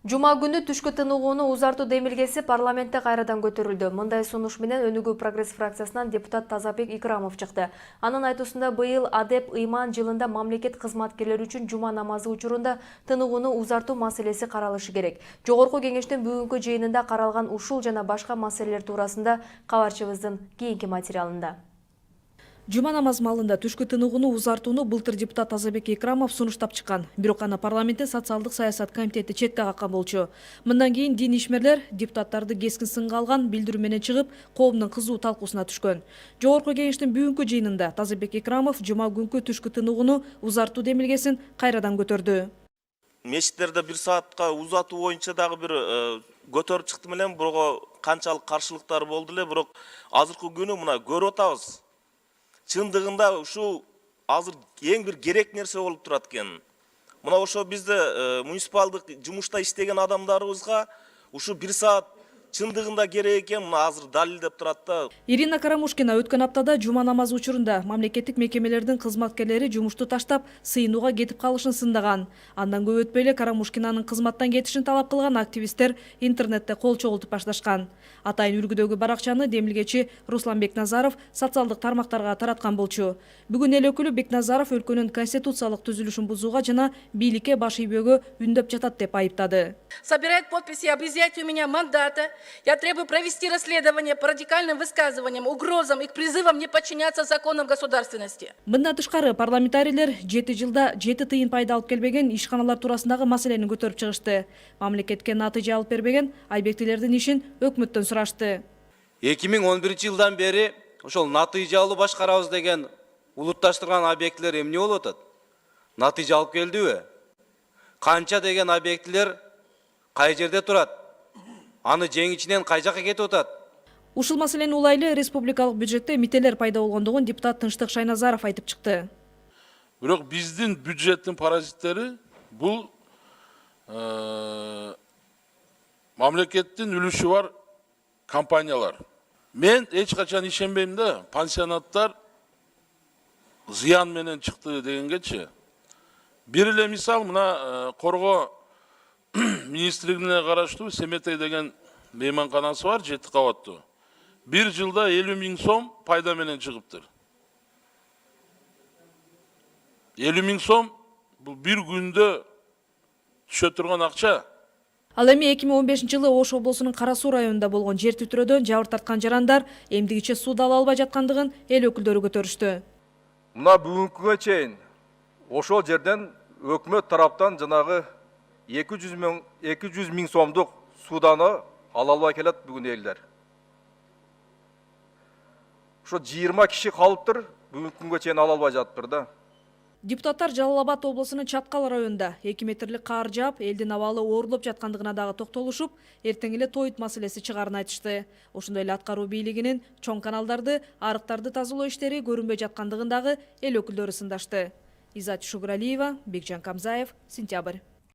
Жума күнү түшкү тыныгууну узартуу демилгеси парламентте кайрадан көтөрүлдү. Мындай сунуш менен Өнүгүү прогресс фракциясынан депутат Тазабек Икрамов чыкты. Анын айтуусунда быйыл АДЭП ыйман жылында мамлекет кызматкерлери үчүн жума намазы учурунда тыныгууну узартуу маселеси каралышы керек. Жогорку кеңештин бүгүнкү жыйынында каралган ушул жана башка маселелер туурасында кабарчыбыздын кийинки материалында. Жума намаз малында түшкү тыныгууну узартууну былтыр депутат Тазабек Икрамов сунуштап чыккан. Бирок аны парламенттин социалдык саясат комитети четке каккан болчу. Мындан кийин дин ишмерлер депутаттарды кескин сынга алган билдирүү менен чыгып, коомдун кызуу талкуусуна түшкөн. Жогорку кеңештин бүгүнкү жыйынында Тазабек Икрамов жума күнкү түшкү тыныгууну узартуу демилгесин кайрадан көтөрдү. Мечиттерде 1 саатка узатуу боюнча дагы бир көтөрүп чыкты менен, бирок канчалык каршылыктар болду эле, бирок азыркы күнү мына көрүп атабыз. Чындыгында ушу азыр эң бир керек нерсе болуп турат экен. Мына ошо бизде муниципалдык жумушта иштеген адамдарыбызга ушу 1 саат чындыгында керек экен, мына азыр далилдеп турат да. Ирина Карамушкина өткөн аптада жума намазы учурунда мамлекеттик мекемелердин кызматкерлери жумушту таштап сыйынууга кетип калышын сындаган. Андан көп өтпөй эле Карамушкинанын кызматтан кетишин талап кылган активисттер интернетте кол чогултуп башташкан. Атайын үлгүдөгү баракчаны демилгечи Руслан Бекназаров социалдык тармактарга тараткан болчу. Бүгүн эл өкүлү Бекназаров өлкөнүн конституциялык түзүлүшүн бузууга жана бийликке баш ийбөөгө үндөп жатат деп айыптады. Собирает подписи об изъятии у меня мандата. Я требую провести расследование по радикальным высказываниям, угрозам и призывам не подчиняться законам государственности. Мындан тышкары парламентарийлер 7 жылда 7 тыйын пайда алып келбеген ишканалар туурасындагы маселени көтөрүп чыгышты. Мамлекетке натыйжа алып бербеген айбектилердин ишин өкмөттөн сурашты. 2011 жылдан бери ошол натыйжалуу башкарабыз деген улутташтырган объектилер эмне болуп атат? Натыйжа алып келдиби? Канча деген объектилер кай жерде турат? Аны жеңичинен кай жакка кетип атат? Ушул маселени улайлы республикалык бюджетте мителер пайда болгондугун депутат Тынчтык Шайназаров айтып чыкты. Бирок биздин бюджеттин паразиттери бул мамлекеттин үлүшү бар компаниялар. Мен эч качан ишенбейм да, пансионаттар зыян менен чыкты дегенгечи. Бир эле мисал, мына коргоо министрлигине караштуу Семетей деген мейманканасы бар, 7 кабаттуу. 1 жылда 50 000 сом пайда менен чыгыптыр. 50 000 сом бул бир күндө түшө турган акча. Ал эми 2015-жылы Ош облусунун Кара Суу районунда болгон жер титирөөдөн жабыр тарткан жарандар эмдигиче суу ала албай жаткандыгын эл өкүлдөрү көтөрүштү. Мына бүгүнкүгө чейин ошол жерден өкмөт тараптан жанагы 200 000 сомдук сууданы ала албай келет бүгүн элдер. Ошо 20 киши калыптыр, бүгүнкү күнгө чейин ала албай жатыптыр да. Депутаттар Жалал Абад облусунун Чаткал районунда 2 метрлик кар жаап, элдин абалы оорлоп жаткандыгына дагы токтолушуп, эртең эле тоют маселеси чыгарын айтышты. Ошондой эле аткаруу бийлигинин чоң каналдарды, арыктарды тазалоо иштери көрүнбөй жаткандыгын дагы эл өкүлдөрү сындашты. Изат Шугралиева, Бекжан Камзаев, Сентябрь.